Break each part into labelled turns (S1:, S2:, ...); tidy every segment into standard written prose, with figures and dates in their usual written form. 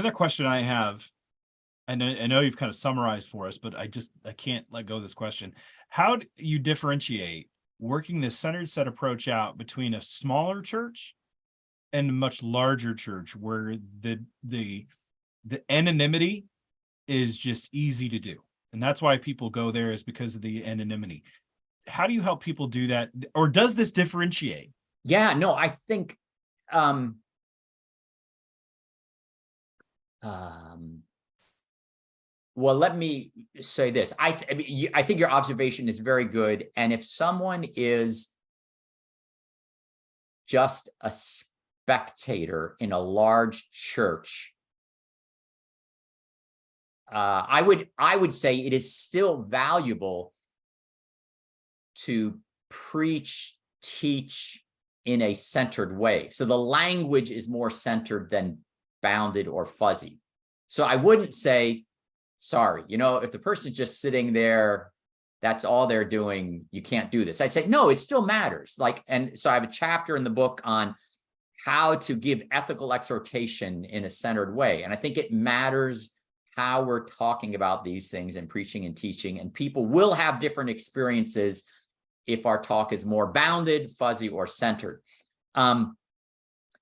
S1: Another question I have, and I know you've kind of summarized for us, but I can't let go of this question. How do you differentiate working this centered set approach out between a smaller church and a much larger church where the anonymity is just easy to do? And that's why people go there, is because of the anonymity. How do you help people do that? Or does this differentiate?
S2: Yeah, no, I think well, let me say this. I think your observation is very good. And if someone is just a spectator in a large church, I would say it is still valuable to preach, teach in a centered way. So the language is more centered than bounded or fuzzy. So I wouldn't say, sorry, if the person's just sitting there, that's all they're doing, you can't do this. I'd say, no, it still matters. And so I have a chapter in the book on how to give ethical exhortation in a centered way. And I think it matters how we're talking about these things and preaching and teaching, and people will have different experiences if our talk is more bounded, fuzzy, or centered.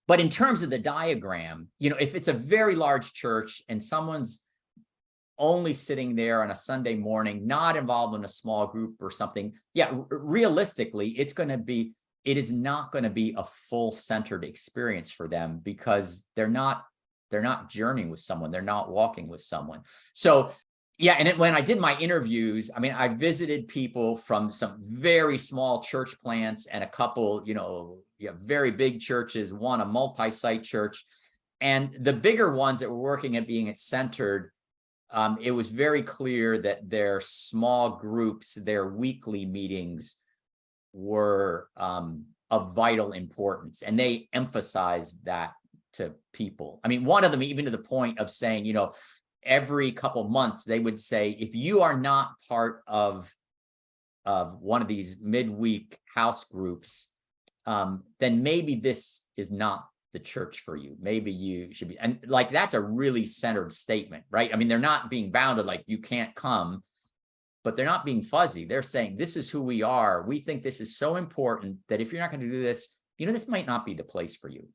S2: But in terms of the diagram, if it's a very large church and someone's only sitting there on a Sunday morning, not involved in a small group or something, realistically, it is not going to be a full centered experience for them, because they're not journeying with someone, they're not walking with someone. So when I did my interviews, I visited people from some very small church plants and a couple, very big churches, one a multi-site church, and the bigger ones that were working at being centered. It was very clear that their small groups, their weekly meetings were of vital importance, and they emphasized that to people. One of them even to the point of saying, every couple months they would say, if you are not part of one of these midweek house groups, then maybe this is not the church for you. Maybe you should be. And that's a really centered statement, right? They're not being bounded, like you can't come, but they're not being fuzzy. They're saying, this is who we are. We think this is so important that if you're not going to do this, this might not be the place for you.